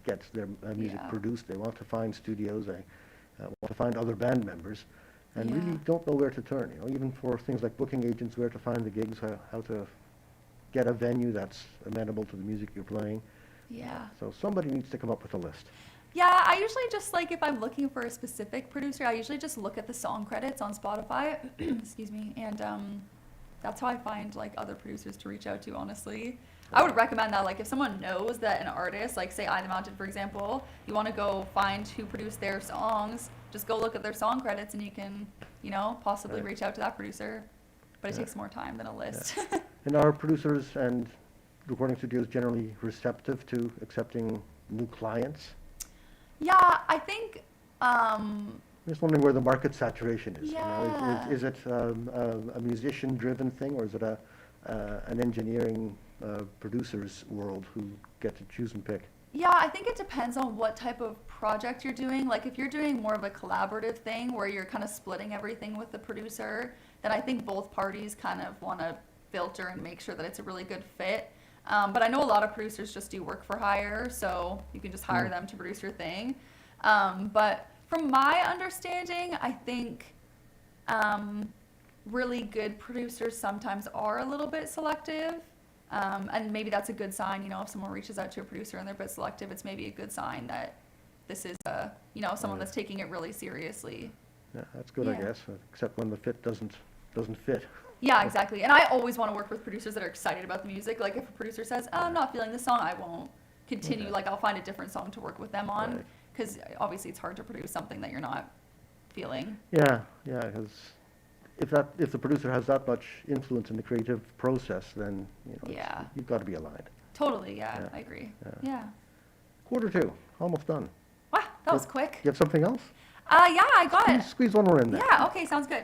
get their music Yeah. produced. They want to find studios, they want to find other band members, and Yeah. really don't know where to turn. Even for things like booking agents, where to find the gigs, how to get a venue that's amenable to the music you're playing. Yeah. So somebody needs to come up with a list. Yeah, I usually just like if I'm looking for a specific producer, I usually just look at the song credits on Spotify. Excuse me, and that's how I find like other producers to reach out to. Honestly, I would recommend that. Like if someone knows that an artist, like say I the Mountain, for example, you want to go find who produced their songs, just go look at their song credits, and you can, possibly Right. reach out to that producer. But it Yeah. takes more time than a list. And are producers and recording studios generally receptive to accepting new clients? Yeah, I think Um, I'm just wondering where the market saturation is. Yeah. Is it a musician-driven thing, or is it an engineering producer's world who get to choose and pick? Yeah, I think it depends on what type of project you're doing. Like if you're doing more of a collaborative thing where you're kind of splitting everything with the producer, then I think both parties kind of want to filter and make sure that it's a really good fit. But I know a lot of producers just do work for hire, so you can just hire them to produce your thing. But from my understanding, I think really good producers sometimes are a little bit selective. And maybe that's a good sign, if someone reaches out to a producer and they're a bit selective, it's maybe a good sign that this is, someone that's taking it really seriously. Yeah, that's good, I Yeah. guess, except when the fit doesn't fit. Yeah, exactly. And I always want to work with producers that are excited about the music. Like if a producer says, oh, I'm not feeling this song, I won't continue. Okay. Like I'll find a different song to work with them on. Right. Because obviously it's hard to produce something that you're not feeling. Yeah, because if the producer has that much influence in the creative process, then Yeah. you've got to be aligned. Totally, yeah, Yeah. I agree. Yeah. Yeah. 1:45, almost done. Wow, that was quick. You have something else? Yeah, I got it. Squeeze one more in there. Yeah, okay, sounds good.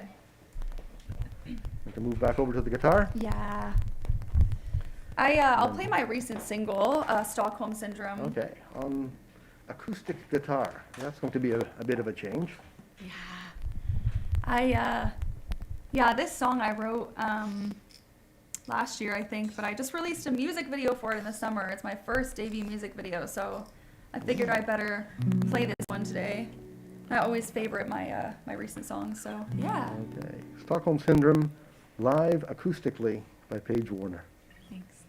We can move back over to the guitar. Yeah. I'll play my recent single, Stockholm Syndrome. Okay, on acoustic guitar. That's going to be a bit of a change. Yeah, this song I wrote last year, I think, but I just released a music video for it in the summer. It's my first debut music video, so I figured I better play this one today. I always favorite my recent songs, so yeah. Okay, Stockholm Syndrome, live acoustically by Paige Warner. Thanks.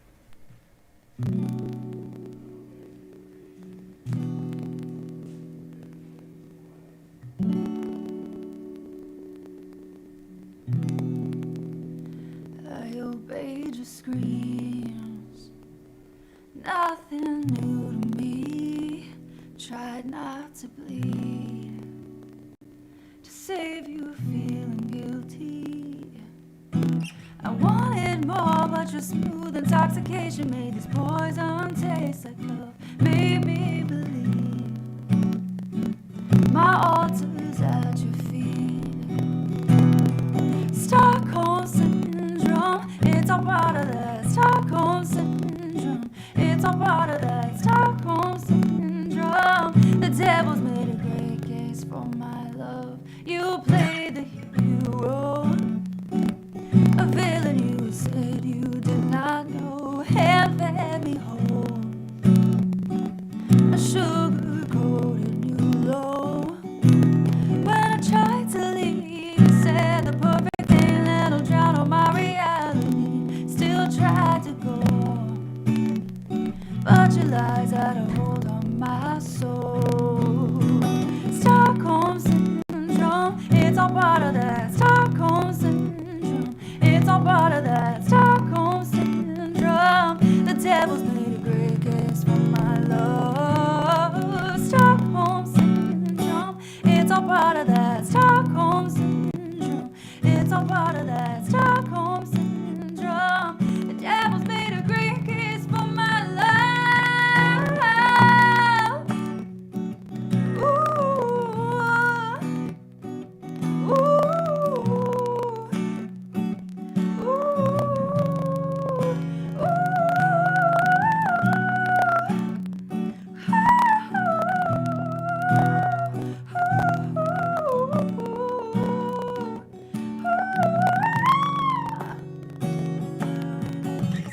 I obeyed your screams, nothing new to me. Tried not to bleed, to save you feeling guilty. I wanted more, but your smooth intoxication made this poison taste like love. Made me believe my altar's at your feet. Stockholm Syndrome, it's all part of that. Stockholm Syndrome, it's all part of that. Stockholm Syndrome, the devil's made a great case for my love. You played the hero, a villain you said you did not know, and let me hold a sugar-coated new low. When I tried to leave, you said the perfect thing that'll drown all my reality. Still tried to go, but your lies had a hold on my soul. Stockholm Syndrome, it's all part of that. Stockholm Syndrome, it's all part of that. Stockholm Syndrome, the devil's made a great case for my love. Stockholm Syndrome, it's all part of that. Stockholm Syndrome, it's all part of that. Stockholm Syndrome, the devil's made a great case for my love. Ooh,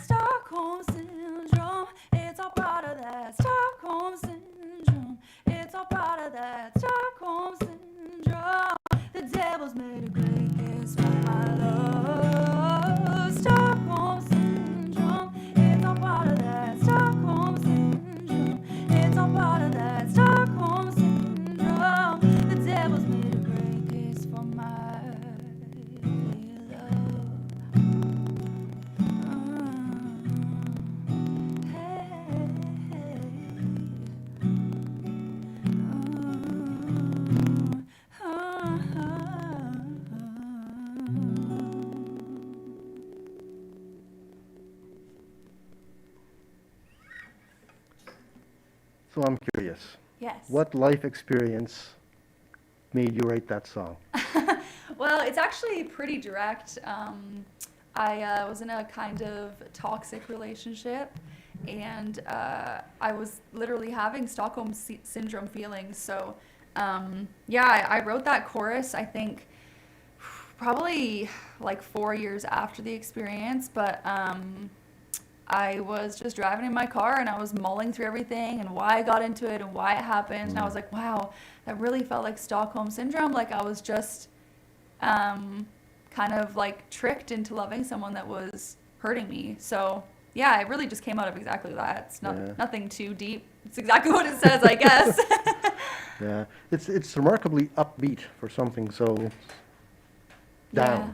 Stockholm Syndrome, it's all part of that. Stockholm Syndrome, it's all part of that. Stockholm Syndrome, the devil's made a great case for my love. Stockholm Syndrome, it's all part of that. Stockholm Syndrome, it's all part of that. Stockholm Syndrome, the devil's made a great case for my love. So I'm curious, Yes. what life experience made you write that song? Well, it's actually pretty direct. I was in a kind of toxic relationship, and I was literally having Stockholm syndrome feelings. So, yeah, I wrote that chorus, I think, probably like 4 years after the experience, but I was just driving in my car and I was mulling through everything and why I got into it and why it happened. And I was like, wow, that really felt like Stockholm syndrome. Like I was just kind of like tricked into loving someone that was hurting me. So yeah, it really just came out of exactly that. It's nothing too deep. It's exactly what it says, I guess. Yeah, it's remarkably upbeat for something so down. Yeah.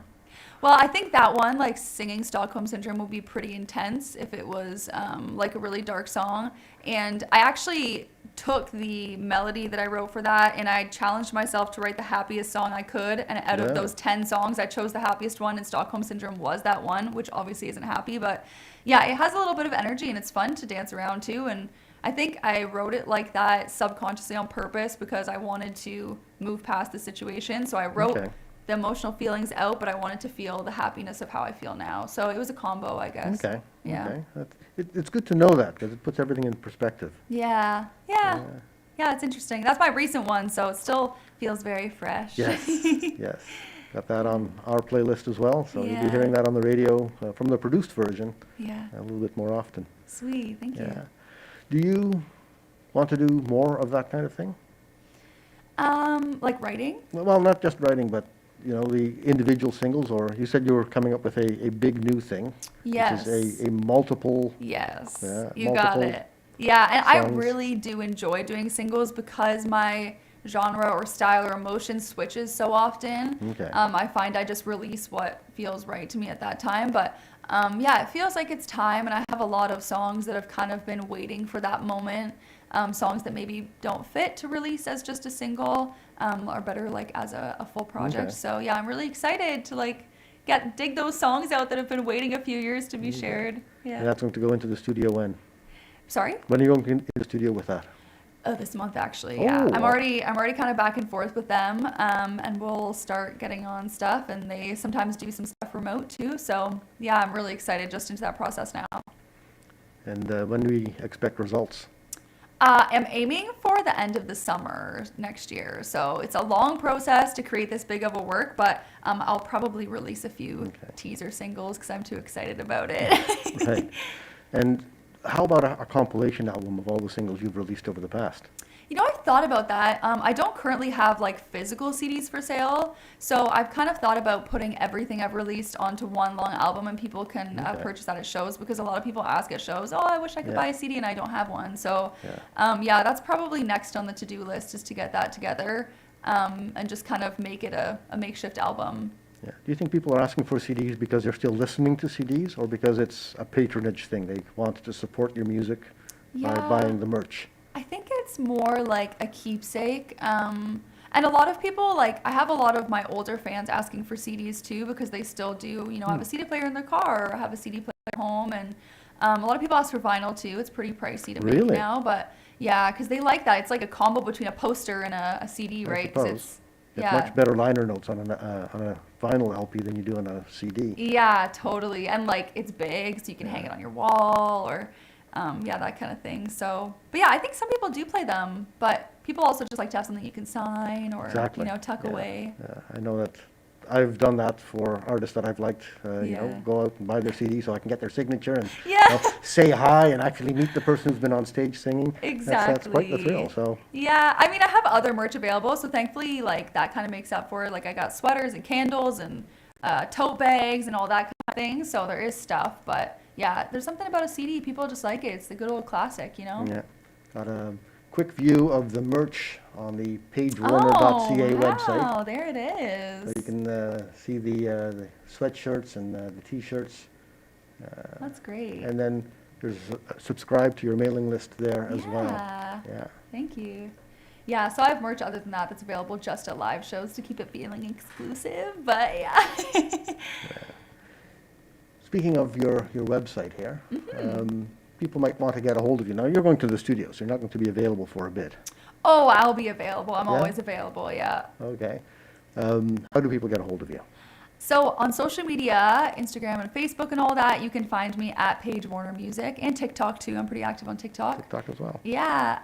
Well, I think that one, like singing Stockholm Syndrome, would be pretty intense if it was like a really dark song. And I actually took the melody that I wrote for that and I challenged myself to write the happiest song I could. And out of those 10 songs, I chose the happiest one, and Stockholm Syndrome was that one, which obviously isn't happy. But yeah, it has a little bit of energy and it's fun to dance around too. And I think I wrote it like that subconsciously on purpose because I wanted to move past the situation. So I wrote the emotional feelings out, but I wanted to feel the happiness of how I feel now. So it was a combo, I guess. Okay. Yeah. Okay. It's good to know that because it puts everything in perspective. Yeah. Yeah. Yeah, it's interesting. That's my recent one, so it still feels very fresh. Yes. Yes. Got that on our playlist as well. So you'll be Yeah. hearing that on the radio from the produced version Yeah. a little bit more often. Sweet. Thank you. Yeah. Do you want to do more of that kind of thing? Like writing? Well, not just writing, but you know, the individual singles, or you said you were coming up with a big new thing. Yes. Which is a multiple. Yes. Yeah, You got multiple it. Yeah, and I songs. really do enjoy doing singles because my genre or style or emotion switches so often. Okay. I find I just release what feels right to me at that time. But yeah, it feels like it's time, and I have a lot of songs that have kind of been waiting for that moment. Songs that maybe don't fit to release as just a single, are better like as a full project. Okay. So yeah, I'm really excited to like dig those songs out that have been waiting a few years to be shared. Yeah. And that's going to go into the studio when? Sorry? When are you going into the studio with that? Oh, this month actually. Yeah. Oh. I'm already kind of back and forth with them, and we'll start getting on stuff, and they sometimes do some stuff remote too. So yeah, I'm really excited just into that process now. And when do we expect results? I'm aiming for the end of the summer next year. So it's a long process to create this big of a work, but I'll probably release a few teaser singles because I'm too excited about it. Right. And how about a compilation album of all the singles you've released over the past? You know, I've thought about that. I don't currently have like physical CDs for sale, so I've kind of thought about putting everything I've released onto one long album, and people can purchase that at shows, because a lot of people ask at shows, oh, I wish I could buy a CD and I don't have one. So yeah, that's probably next on the to-do list, is to get that together and just kind of make it a makeshift album. Yeah. Do you think people are asking for CDs because they're still listening to CDs, or because it's a patronage thing? They want to support your music by buying the merch? I think it's more like a keepsake. And a lot of people, like, I have a lot of my older fans asking for CDs too, because they still do, you know, have a CD player in their car or have a CD player at home. And a lot of people ask for vinyl too. It's pretty pricey to make now, but yeah, because they like that. It's like a combo between a poster and a CD, right? 'Cause it's, much better liner notes on a vinyl LP than you do on a CD. Yeah, totally. And like, it's big, so you can hang it on your wall, or yeah, that kind of thing. So, but yeah, I think some people do play them, but people also just like to have something you can sign or, you know, tuck away. Yeah, I know that I've done that for artists that I've liked, you know, go out and buy their CD so I can get their signature and you know, say hi and actually meet the person who's been on stage singing. Exactly. That's quite the thrill. So yeah, I mean, I have other merch available, so thankfully, like, that kind of makes up for it. Like, I got sweaters and candles and tote bags and all that kind of thing, so there is stuff, but yeah, there's something about a CD. People just like it. It's the good old classic, you know? Yeah. Got a quick view of the merch on the paigewarner.ca website. Oh, there it is. So you can see the sweatshirts and the T-shirts. That's great. And then there's subscribe to your mailing list there as well. Yeah. Thank you. Yeah, so I have merch other than that that's available just at live shows to keep it feeling exclusive, but yeah. Speaking of your website here, people might want to get a hold of you. Now, you're going to the studio, so you're not going to be available for a bit. Oh, I'll be available. I'm Yeah? always available, yeah. Okay. How do people get a hold of you? So on social media, Instagram and Facebook and all that, you can find me at Paige Warner Music, and TikTok too. I'm pretty active on TikTok. TikTok as well. Yeah.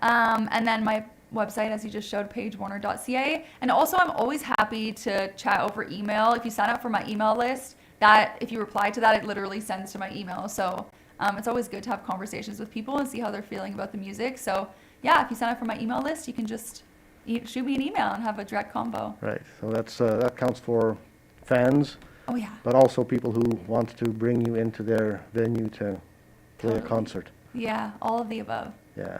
And then my website, as you just showed, paigewarner.ca. And also, I'm always happy to chat over email. If you sign up for my email list, that if you reply to that, it literally sends to my email. So it's always good to have conversations with people and see how they're feeling about the music. So yeah, if you sign up for my email list, you can just shoot me an email and have a direct convo. Right. So that counts for fans, Oh yeah. but also people who want to bring you into their venue to play a Totally. concert. Yeah, all of the above. Yeah.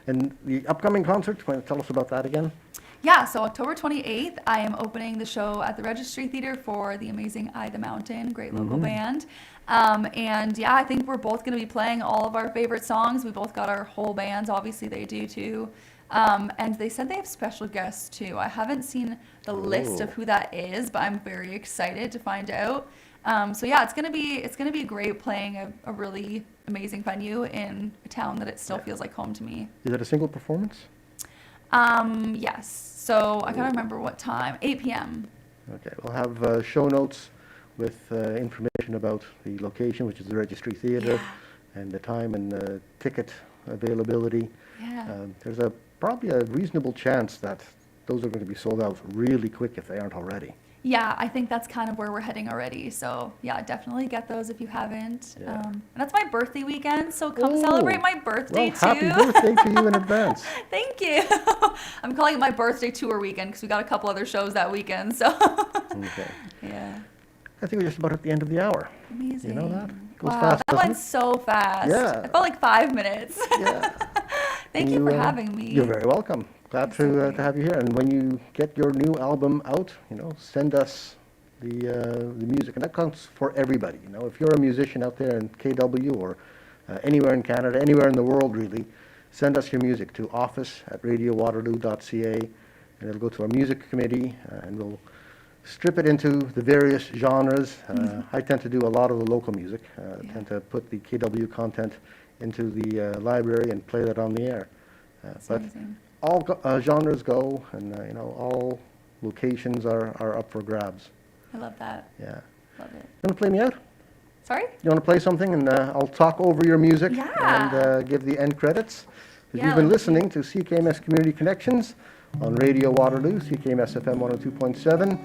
And the upcoming concert, want to tell us about that again? Yeah, so October 28th, I am opening the show at the Registry Theater for the amazing I the Mountain, great local band. And yeah, I think we're both going to be playing all of our favorite songs. We both got our whole bands, obviously they do too. And they said they have special guests too. I haven't seen the list of who that is, but I'm very excited to find out. So yeah, it's gonna be great playing a really amazing venue in a town that it still feels like home to me. Is it a single performance? Yes. So I gotta remember what time. 8 p.m. Okay, we'll have show notes with information about the location, which is the Registry Theatre, Yeah. and the time and the ticket availability. Yeah. There's probably a reasonable chance that those are going to be sold out really quick if they aren't already. Yeah, I think that's kind of where we're heading already. So yeah, definitely get those if you haven't. Yeah. And that's my birthday weekend, so come Oh, celebrate my birthday Well, too. happy birthday to you in advance. Thank you. I'm calling it my birthday tour weekend because we got a couple other shows that weekend. So Okay. yeah, I think we're just about at the end of the hour. amazing. You know that? Goes Wow, fast, that doesn't went it? so fast. Yeah. It felt like 5 minutes. Yeah. Thank you for having me. You're very welcome. Glad It's so to great. have you here. And when you get your new album out, send us the music, and that counts for everybody. If you're a musician out there in KW or anywhere in Canada, anywhere in the world really, send us your music to office@radiowaterloo.ca, and it'll go to our music committee, and we'll strip it into the various genres. I tend to do a lot of the local music. Yeah. Tend to put the KW content into the library and play that on the air. That's But amazing. all genres go, and all locations are up for grabs. I love that. Yeah. Love it. You want to play me out? Sorry? You want to play something, and I'll talk over your music Yeah. and give the end credits. 'Cause Yeah, you've been let's do listening to CKMS Community Connections on Radio Waterloo, CKMS FM 102.7.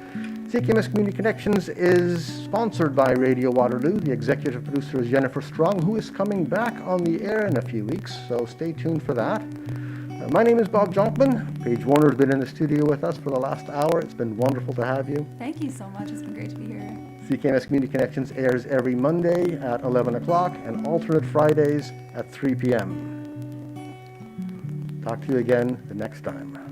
CKMS Community Connections is sponsored by Radio Waterloo. The executive producer is Jennifer Strong, who is coming back on the air in a few weeks, so stay tuned for that. My name is Bob Jonkman. Paige Warner has been in the studio with us for the last hour. It's been wonderful to have you. Thank you so much. It's been great to be here. CKMS Community Connections airs every Monday at 11 o'clock and alternate Fridays at 3 p.m. Talk to you again the next time.